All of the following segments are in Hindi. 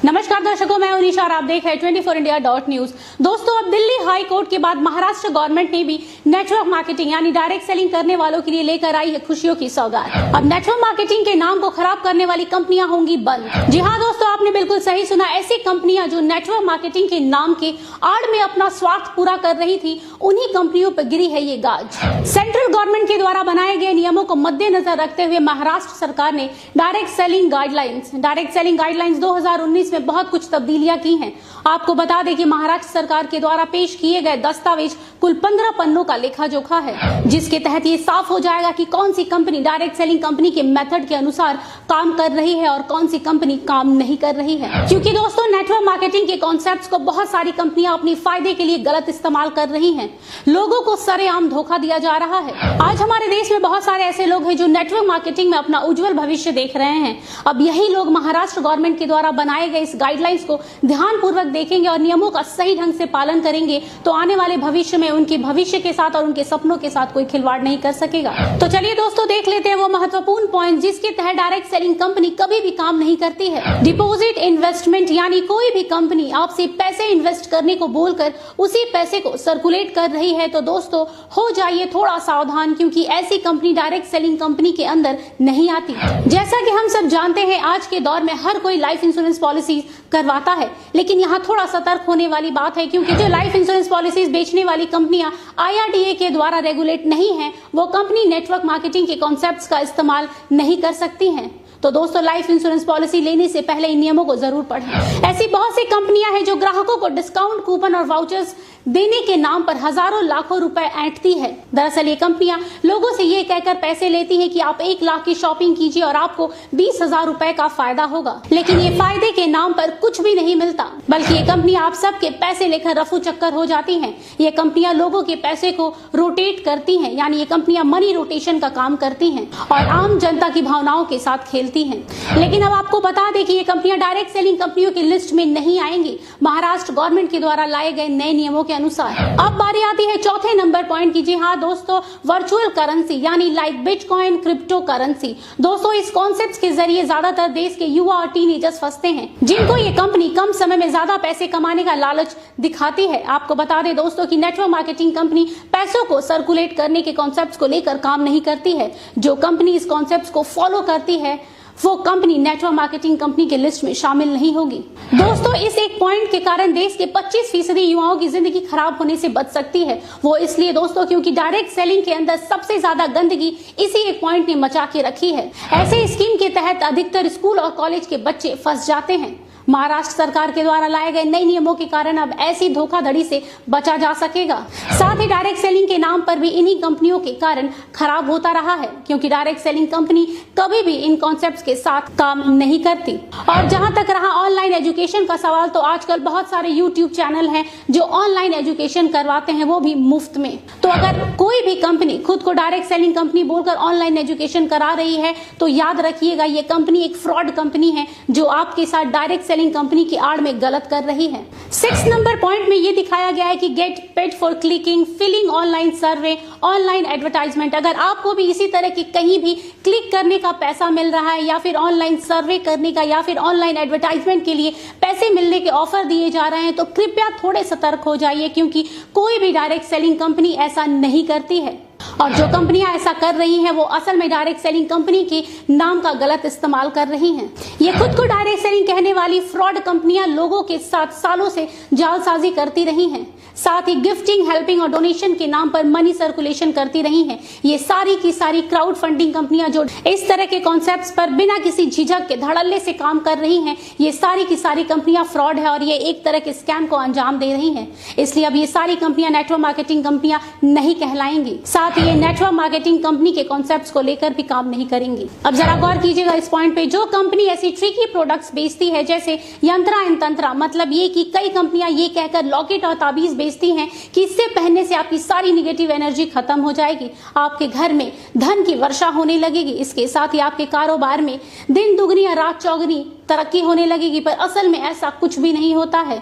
नमस्कार दर्शकों, मैं उनिशा और आप देख रहे हैं 24india.news। दोस्तों, अब दिल्ली हाई कोर्ट के बाद महाराष्ट्र गवर्नमेंट ने भी नेटवर्क मार्केटिंग यानी डायरेक्ट सेलिंग करने वालों के लिए लेकर आई है खुशियों की सौगात। अब नेटवर्क मार्केटिंग के नाम को खराब करने वाली कंपनियां होंगी बंद। जी हाँ दोस्तों, आपने बिल्कुल सही सुना। ऐसी कंपनियां जो नेटवर्क मार्केटिंग के नाम के आड़ में अपना स्वार्थ पूरा कर रही थी, उन्हीं कंपनियों पर गिरी है ये गाज। सेंट्रल गवर्नमेंट के द्वारा बनाए गए नियमों को मद्देनजर रखते हुए महाराष्ट्र सरकार ने डायरेक्ट सेलिंग गाइडलाइंस 2019 में बहुत कुछ तब्दीलियां की हैं। आपको बता दें कि महाराष्ट्र सरकार के द्वारा पेश किए गए दस्तावेज कुल 15 पन्नों का लेखा जोखा है, जिसके तहत ये साफ हो जाएगा कि कौन सी कंपनी डायरेक्ट सेलिंग कंपनी के मेथड के अनुसार काम कर रही है और कौन सी कंपनी काम नहीं कर रही है। क्योंकि दोस्तों, नेटवर्क मार्केटिंग के कॉन्सेप्ट्स को बहुत सारी कंपनियां अपने फायदे के लिए गलत इस्तेमाल कर रही हैं। लोगों को सरेआम धोखा दिया जा रहा है। आज हमारे देश में बहुत सारे ऐसे लोग हैं जो नेटवर्क मार्केटिंग में अपना उज्जवल भविष्य देख रहे हैं। अब यही लोग महाराष्ट्र गवर्नमेंट के द्वारा बनाए गए इस गाइडलाइंस को ध्यानपूर्वक देखेंगे और नियमों का सही ढंग से पालन करेंगे तो आने वाले भविष्य में उनके भविष्य के साथ और उनके सपनों के साथ कोई खिलवाड़ नहीं कर सकेगा। तो चलिए दोस्तों, देख लेते हैं वो महत्वपूर्ण पॉइंट जिसके तहत डायरेक्ट सेलिंग कंपनी कभी भी काम नहीं करती है। डिपॉजिट इन्वेस्टमेंट यानी कोई भी कंपनी आपसे पैसे इन्वेस्ट करने को बोलकर उसी पैसे को सर्कुलेट कर रही है तो दोस्तों हो जाइए थोड़ा सावधान, क्योंकि ऐसी कंपनी डायरेक्ट सेलिंग कंपनी के अंदर नहीं आती। जैसा कि हम सब जानते हैं, आज के दौर में हर कोई लाइफ इंश्योरेंस पॉलिसी करवाता है, लेकिन यहाँ थोड़ा सतर्क होने वाली बात है, क्योंकि जो लाइफ इंश्योरेंस पॉलिसीज बेचने वाली कंपनियां IRDA के द्वारा रेगुलेट नहीं है, वो कंपनी नेटवर्क मार्केटिंग के कॉन्सेप्ट्स का इस्तेमाल नहीं कर सकती हैं। तो दोस्तों, लाइफ इंश्योरेंस पॉलिसी लेने से पहले इन नियमों को जरूर पढ़ें। ऐसी बहुत सी कंपनियां हैं जो ग्राहकों को डिस्काउंट कूपन और वाउचर्स देने के नाम पर हजारों लाखों रुपए ऐंठती है। दरअसल ये कंपनियां लोगों से ये कहकर पैसे लेती हैं कि आप 1 लाख की शॉपिंग कीजिए और आपको 20,000 रुपए का फायदा होगा, लेकिन ये फायदे के नाम पर कुछ भी नहीं मिलता, बल्कि ये कंपनियां आप सबके पैसे लेकर रफू चक्कर हो जाती हैं। ये कंपनियां लोगों के पैसे को रोटेट करती हैं, यानी ये कंपनियां मनी रोटेशन का काम करती हैं और आम जनता की भावनाओं के साथ खेलती हैं। लेकिन अब आपको बता दें कि ये कंपनियां डायरेक्ट सेलिंग कंपनियों की लिस्ट में नहीं आएंगी महाराष्ट्र गवर्नमेंट के द्वारा लाए गए नए नियमों के अनुसार। अब बारी आती है चौथे नंबर पॉइंट की। जी हाँ दोस्तों, वर्चुअल करेंसी यानी लाइक बिटकॉइन, क्रिप्टो करेंसी। दोस्तों, इस कॉन्सेप्ट के जरिए ज्यादातर देश के युवा और टीनेजर्स फंसते हैं, जिनको ये कंपनी कम समय में ज्यादा पैसे कमाने का लालच दिखाती है। आपको बता दें दोस्तों कि नेटवर्क मार्केटिंग कंपनी पैसों को सर्कुलेट करने के कॉन्सेप्ट को लेकर काम नहीं करती है। जो कंपनी इस कॉन्सेप्ट को फॉलो करती है वो कंपनी नेटवर्क मार्केटिंग कंपनी के लिस्ट में शामिल नहीं होगी। दोस्तों, इस एक पॉइंट के कारण देश के 25% युवाओं की जिंदगी खराब होने से बच सकती है। वो इसलिए दोस्तों क्योंकि डायरेक्ट सेलिंग के अंदर सबसे ज्यादा गंदगी इसी एक पॉइंट ने मचा के रखी है। ऐसे स्कीम के तहत अधिकतर स्कूल और कॉलेज के बच्चे फंस जाते हैं। महाराष्ट्र सरकार के द्वारा लाए गए नए नियमों के कारण अब ऐसी धोखाधड़ी से बचा जा सकेगा। साथ ही डायरेक्ट सेलिंग के नाम पर भी इन्हीं कंपनियों के कारण खराब होता रहा है, क्योंकि डायरेक्ट सेलिंग कंपनी कभी भी इन कॉन्सेप्ट्स के साथ काम नहीं करती। और जहां तक रहा ऑनलाइन एजुकेशन का सवाल, तो आजकल बहुत सारे YouTube चैनल हैं जो ऑनलाइन एजुकेशन करवाते हैं, वो भी मुफ्त में। तो अगर कोई भी कंपनी खुद को डायरेक्ट सेलिंग कंपनी बोलकर ऑनलाइन एजुकेशन करा रही है तो याद रखिएगा ये कंपनी एक फ्रॉड कंपनी है जो आपके साथ डायरेक्ट कंपनी की आड़ में गलत कर रही है। 6 नंबर पॉइंट में ये दिखाया गया है कि get paid for clicking, filling online survey, online advertisement. अगर आपको भी इसी तरह की कहीं भी क्लिक करने का पैसा मिल रहा है या फिर ऑनलाइन सर्वे करने का या फिर ऑनलाइन एडवर्टाइजमेंट के लिए पैसे मिलने के ऑफर दिए जा रहे हैं तो कृपया थोड़े सतर्क हो जाइए, क्योंकि कोई भी डायरेक्ट सेलिंग कंपनी ऐसा नहीं करती है। और जो कंपनियां ऐसा कर रही हैं वो असल में डायरेक्ट सेलिंग कंपनी के नाम का गलत इस्तेमाल कर रही हैं। ये खुद को डायरेक्ट सेलिंग कहने वाली फ्रॉड कंपनियां लोगों के साथ सालों से जालसाजी करती रही हैं। साथ ही गिफ्टिंग, हेल्पिंग और डोनेशन के नाम पर मनी सर्कुलेशन करती रही हैं। ये सारी की सारी क्राउड फंडिंग कंपनियां जो इस तरह के कॉन्सेप्ट्स पर बिना किसी झिझक के धड़ल्ले से काम कर रही हैं, ये सारी की सारी कंपनियां फ्रॉड है और ये एक तरह के स्कैम को अंजाम दे रही हैं। इसलिए अब ये सारी कंपनियां नेटवर्क मार्केटिंग कंपनियां नहीं कहलाएंगी। साथ ही ये नेटवर्क मार्केटिंग कंपनी के कॉन्सेप्ट्स को लेकर भी काम नहीं करेंगी। अब जरा गौर कीजिएगा इस पॉइंट पे, जो कंपनी ऐसी ट्रिकी प्रोडक्ट्स बेचती है जैसे यंत्रा एंड तंत्रा, मतलब ये कि कई कंपनियां ये कहकर लॉकेट और ताबीज बेचती हैं कि इससे पहनने से आपकी सारी निगेटिव एनर्जी खत्म हो जाएगी, आपके घर में धन की वर्षा होने लगेगी, इसके साथ ही आपके कारोबार में दिन दुगनी या रात चौगनी तरक्की होने लगेगी। पर असल में ऐसा कुछ भी नहीं होता है।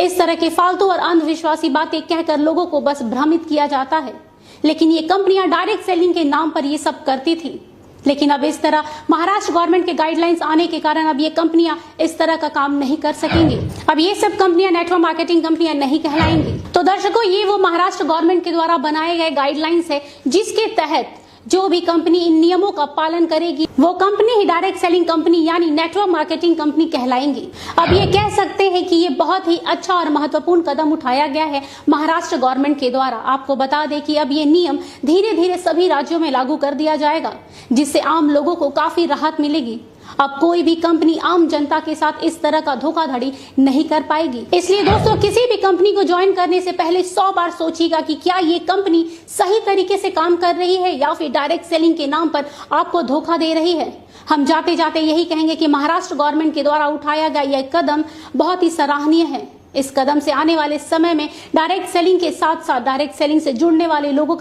इस तरह के फालतू और अंधविश्वासी बातें कहकर लोगों को बस भ्रमित किया जाता है। लेकिन ये कंपनियां डायरेक्ट सेलिंग के नाम पर ये सब करती थी। लेकिन अब इस तरह महाराष्ट्र गवर्नमेंट के गाइडलाइंस आने के कारण अब ये कंपनियां इस तरह का काम नहीं कर सकेंगी। अब ये सब कंपनियां नेटवर्क मार्केटिंग कंपनियां नहीं कहलाएंगी। तो दर्शकों, ये वो महाराष्ट्र गवर्नमेंट के द्वारा बनाए गए गाइडलाइंस है जिसके तहत जो भी कंपनी इन नियमों का पालन करेगी वो कंपनी ही डायरेक्ट सेलिंग कंपनी यानी नेटवर्क मार्केटिंग कंपनी कहलाएंगी। अब ये कह सकते हैं कि ये बहुत ही अच्छा और महत्वपूर्ण कदम उठाया गया है महाराष्ट्र गवर्नमेंट के द्वारा। आपको बता दें कि अब ये नियम धीरे धीरे सभी राज्यों में लागू कर दिया जाएगा, जिससे आम लोगों को काफी राहत मिलेगी। अब कोई भी कंपनी आम जनता के साथ इस तरह का धोखाधड़ी नहीं कर पाएगी। इसलिए दोस्तों, किसी भी कंपनी को ज्वाइन करने से पहले 100 बार सोचिएगा कि क्या ये कंपनी सही तरीके से काम कर रही है या फिर डायरेक्ट सेलिंग के नाम पर आपको धोखा दे रही है। हम जाते जाते यही कहेंगे कि महाराष्ट्र गवर्नमेंट के द्वारा उठाया गया यह कदम बहुत ही सराहनीय है। इस कदम से आने वाले समय में डायरेक्ट सेलिंग के साथ साथ डायरेक्ट सेलिंग से जुड़ने वाले लोगों का